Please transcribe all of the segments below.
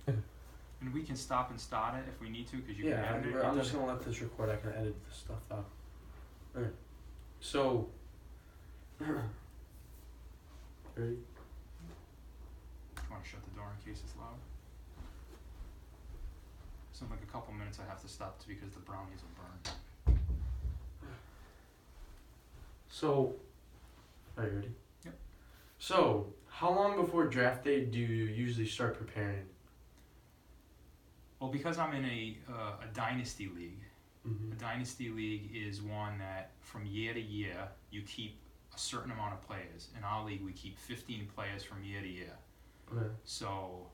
And we can stop and start it if we need to, because you Yeah, can edit it. I'm just gonna let this record. I can edit this stuff out. Okay. So, ready? You want to shut the door in case it's loud? So in like a couple minutes I have to stop because the brownies will burn. So, are you ready? Yep. So, how long before draft day do you usually start preparing? Well, because I'm in a dynasty league. Mm-hmm. A dynasty league is one that from year to year you keep a certain amount of players. In our league we keep 15 players from year to year. Okay. So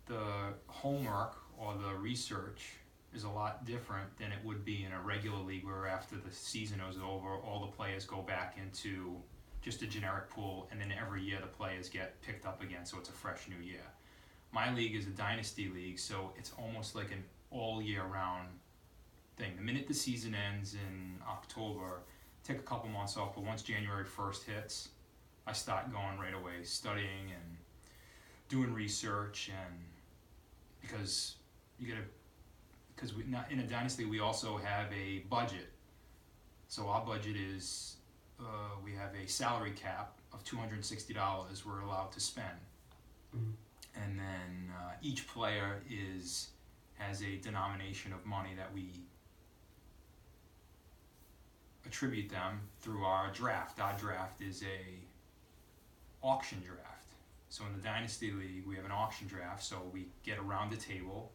the homework or the research is a lot different than it would be in a regular league where after the season is over all the players go back into just a generic pool, and then every year the players get picked up again, so it's a fresh new year. My league is a dynasty league, so it's almost like an all year round thing. The minute the season ends in October, take a couple months off, but once January 1st hits, I start going right away, studying and doing research, and because we not in a dynasty we also have a budget. So our budget is we have a salary cap of $260 we're allowed to spend. Mm-hmm. And then each player has a denomination of money that we attribute them through our draft. Our draft is a auction draft. So in the Dynasty League, we have an auction draft, so we get around the table,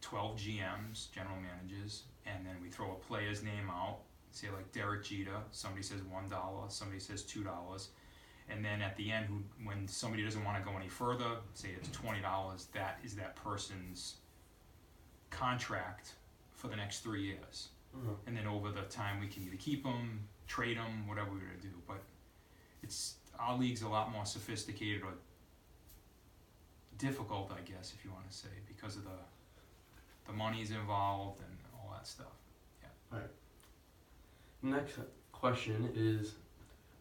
12 GMs, general managers, and then we throw a player's name out, say like Derek Jeter, somebody says $1, somebody says $2, and then at the end, when somebody doesn't want to go any further, say it's $20, that is that person's contract for the next 3 years. Mm-hmm. And then over the time, we can either keep them, trade them, whatever we're going to do. But our league's a lot more sophisticated or difficult, I guess, if you want to say, because of the money's involved and all that stuff. Yeah. All right. Next question is,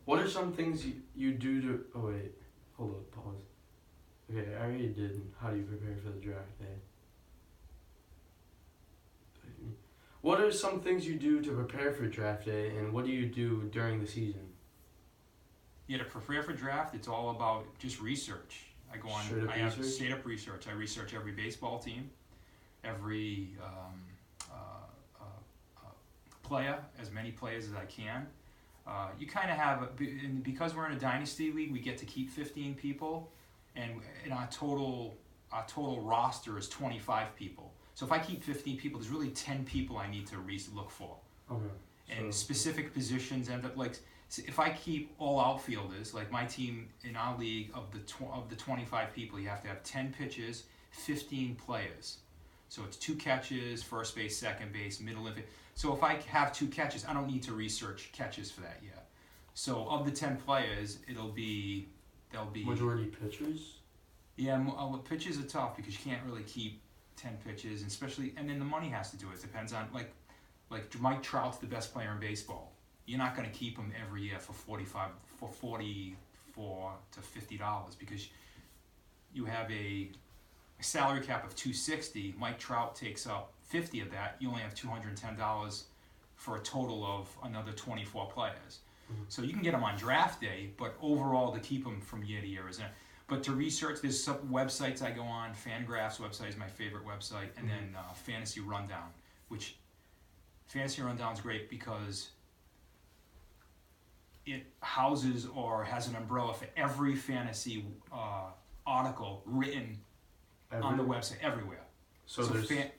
what are some things you do to... Oh, wait. Hold up. Pause. Okay, I already did. How do you prepare for the draft day? What are some things you do to prepare for draft day, and what do you do during the season? Yeah, to prepare for draft, it's all about just research. I go on. I have straight up research. I research every baseball team, every player, as many players as I can. You kind of have, because we're in a dynasty league, we get to keep 15 people, and our total roster is 25 people. So if I keep 15 people, there's really 10 people I need to look for. Okay. And specific positions end up like, if I keep all outfielders, like my team in our league of the 25 people, you have to have 10 pitches, 15 players. So it's 2 catches, first base, second base, middle infield. So if I have 2 catches, I don't need to research catches for that yet. So of the 10 players, there'll be majority pitchers. Yeah, pitches are tough because you can't really keep 10 pitches, and then the money has to do it. It depends on like Mike Trout's the best player in baseball. You're not going to keep him every year for $44 to $50 because you have a salary cap of $260. Mike Trout takes up 50 of that. You only have $210 for a total of another 24 players. Mm-hmm. So you can get them on draft day, but overall to keep them from year to year isn't. But to research, there's some websites I go on. Fangraphs website is my favorite website, and then Fantasy Rundown, which Fantasy Rundown is great because it houses or has an umbrella for every fantasy article written on the website everywhere. So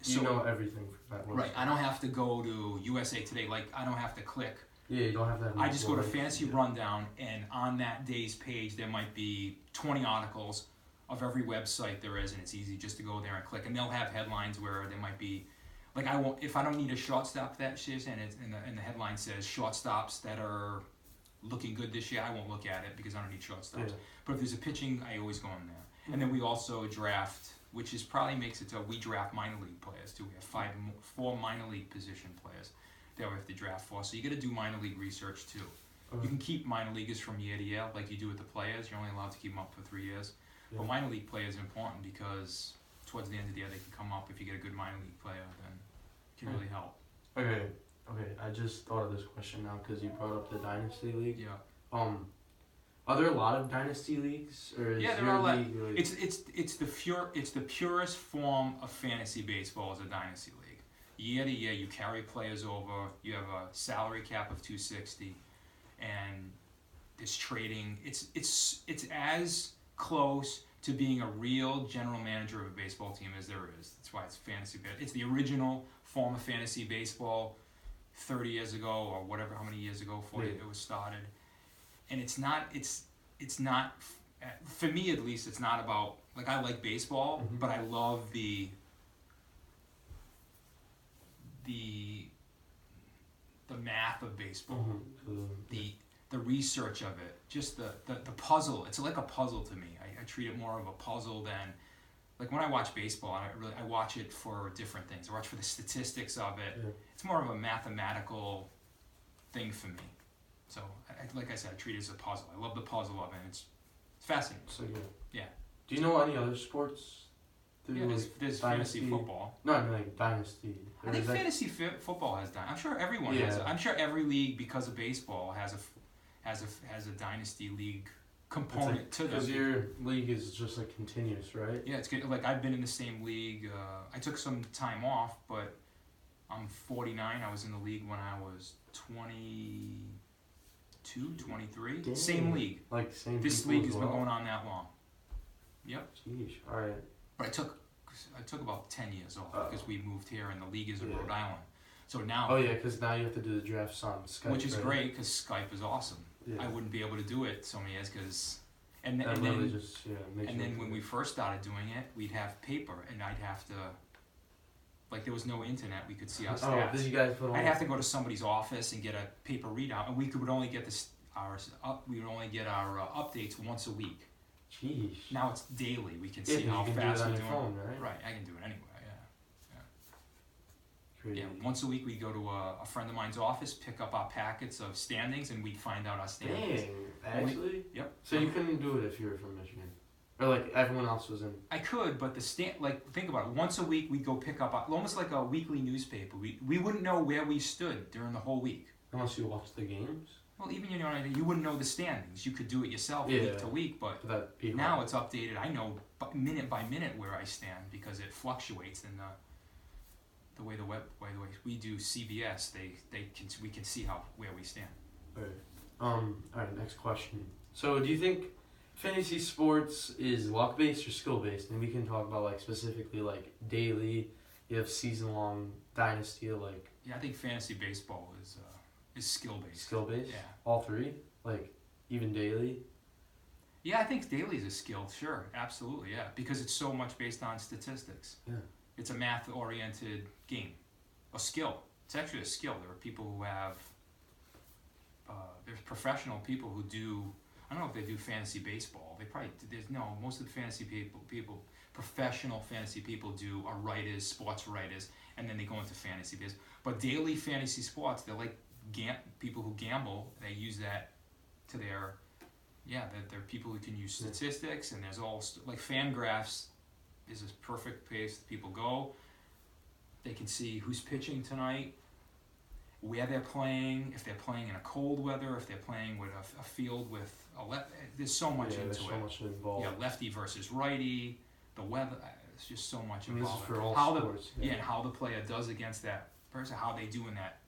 you know everything from that website. Right. I don't have to go to USA Today. Like I don't have to click. Yeah, you don't have that. I just go to Fantasy Rundown, and on that day's page, there might be 20 articles of every website there is, and it's easy just to go there and click. And they'll have headlines where there might be, like if I don't need a shortstop that shit, and the headline says shortstops that are looking good this year, I won't look at it because I don't need shortstops. Yeah. But if there's a pitching, I always go in there. Mm-hmm. And then we also draft, which is probably makes it so we draft minor league players too. We have 4 minor league position players that we have to draft for. So you got to do minor league research too. You can keep minor leaguers from year to year like you do with the players. You're only allowed to keep them up for 3 years. Yeah. But minor league play is important because towards the end of the year they can come up. If you get a good minor league player, then it can really help. Okay, I just thought of this question now because you brought up the Dynasty League. Yeah. Are there a lot of Dynasty leagues, or is Yeah, there your are a lot. league like... It's the purest form of fantasy baseball is a dynasty league. Year to year, you carry players over. You have a salary cap of $260, and this trading. It's as close to being a real general manager of a baseball team as there is. That's why it's fantasy. It's the original form of fantasy baseball, 30 years ago or whatever, how many years ago, 40 it was started. And it's not, for me at least, it's not about, like, I like baseball, Mhm. but I love the math of baseball, the research of it, just the puzzle. It's like a puzzle to me. I treat it more of a puzzle than, like, when I watch baseball, I watch it for different things. I watch for the statistics of it. Yeah. It's more of a mathematical thing for me. So, like I said, I treat it as a puzzle. I love the puzzle of it. It's fascinating. So yeah. Yeah. Do you know any other sports? Yeah, there's fantasy football. No, I mean like Dynasty. I think fantasy football has done. I'm sure everyone has. I'm sure every league, because of baseball, has a dynasty league component to them. Because your league is just like continuous, right? Yeah, it's good. Like, I've been in the same league. I took some time off, but I'm 49. I was in the league when I was 22, 23. Dang. Same league. Like same. This league has been going on that long. Yep. Jeez. All right. But I took about 10 years off because we moved here and the league is in Yeah. Rhode Island. So now. Oh yeah, because now you have to do the drafts on Skype. Which is right? great because Skype is awesome. Yeah. I wouldn't be able to do it so many years because. And That then really just makes and you then look when good. we first started doing it, we'd have paper and I'd have to. Like, there was no internet, we could see our stats. Oh, did you guys put on? I'd have to go to somebody's office and get a paper readout, and we would only get our updates once a week. Jeez. Now it's daily. We can Yeah, see how you can fast do it on we're your doing. phone, right? Right, I can do it anywhere. Crazy. Yeah, once a week we'd go to a friend of mine's office, pick up our packets of standings, and we'd find out our standings. Dang, actually? Yep. So you couldn't do it if you were from Michigan? Or like everyone else was in? I could, but think about it. Once a week we'd go pick up, almost like a weekly newspaper. We wouldn't know where we stood during the whole week. Unless you watched the games? Well, even you wouldn't know the standings. You could do it yourself week to week, but So that'd be now hard. it's updated. I know minute by minute where I stand because it fluctuates in the way we do CBS. We can see where we stand. Alright, next question. So do you think fantasy sports is luck based or skill based? And we can talk about like specifically like daily, you have season long dynasty, like Yeah, I think fantasy baseball is skill based. skill based? Yeah. All three? Like even daily? Yeah, I think daily is a skill. Sure, absolutely. Yeah, because it's so much based on statistics. Yeah. It's a math-oriented game, a skill. It's actually a skill. There are people who have. There's professional people who do. I don't know if they do fantasy baseball. They probably. Most of the fantasy people, professional fantasy people are writers, sports writers, and then they go into fantasy baseball. But daily fantasy sports, they're like people who gamble. They use that to their. Yeah, there are people who can use statistics, and there's all like Fangraphs is a perfect place people go. They can see who's pitching tonight, where they're playing, if they're playing in a cold weather, if they're playing with a field with there's so much into there's it. so much involved. Yeah, lefty versus righty, the weather. It's just so much I mean, this is involved. for all how sports. and how the player does against that person, how they do in that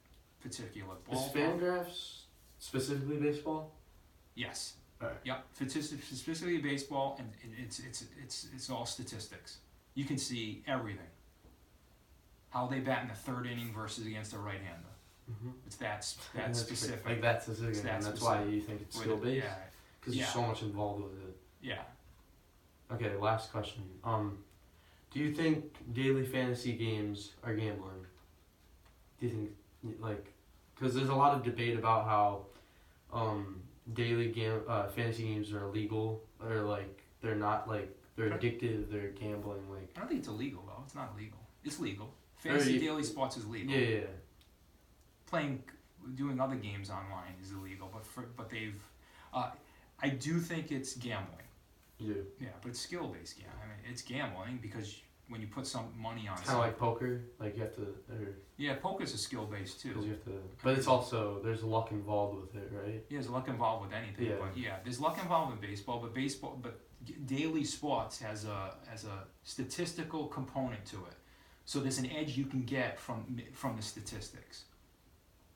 particular ball. Is Fangraphs specifically baseball? Yes. Alright. Yep. Specifically baseball, and it's all statistics. You can see everything. How they bat in the third inning versus against a right-hander. Mm-hmm. It's that specific. Like that specific, It's that and that's specific. why you think it's skill based? Yeah. Because Yeah. there's so much involved with it. Yeah. Okay, last question. Do you think daily fantasy games are gambling? Do you think, like, because there's a lot of debate about how daily fantasy games are illegal, or like they're not, like they're addictive, they're gambling, like. I don't think it's illegal though. It's not illegal. It's legal. Fantasy daily sports is legal. Yeah. Doing other games online is illegal, but they've. I do think it's gambling. You do. Yeah, but it's skill based gambling. I mean, it's gambling because when you put some money on Kind of like poker. Like you have to. yeah, poker's a skill based too. Because you have to. But it's also there's luck involved with it, right? Yeah, there's luck involved with anything, Yeah. but yeah, there's luck involved in baseball. But daily sports has a statistical component to it. So there's an edge you can get from the statistics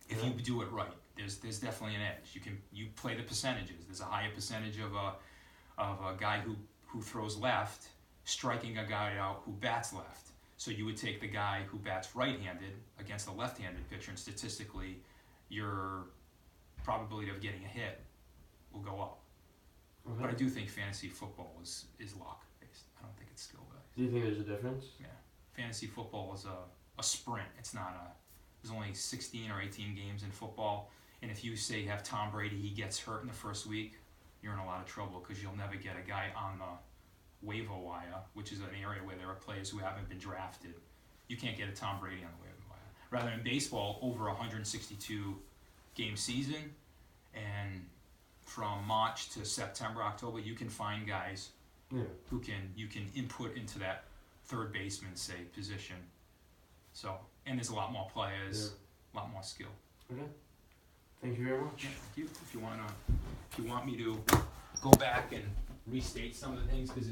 if you do it right. There's definitely an edge. You play the percentages. There's a higher percentage of a guy who throws left striking a guy out who bats left. So you would take the guy who bats right-handed against a left-handed pitcher, and statistically, your probability of getting a hit will go up. Okay. But I do think fantasy football is luck based. I don't think it's skill based. Do you think there's a difference? Yeah, fantasy football is a sprint. It's not a. There's only 16 or 18 games in football, and if you say you have Tom Brady, he gets hurt in the first week, you're in a lot of trouble because you'll never get a guy on the waiver wire, which is an area where there are players who haven't been drafted. You can't get a Tom Brady on the waiver wire. Rather in baseball, over 162 game season, and from March to September, October, you can find guys who you can input into that third baseman, say, position. So, and there's a lot more players, a lot more skill. Okay. Thank you very much. Yeah, thank you. If you want me to go back and restate some of the things, because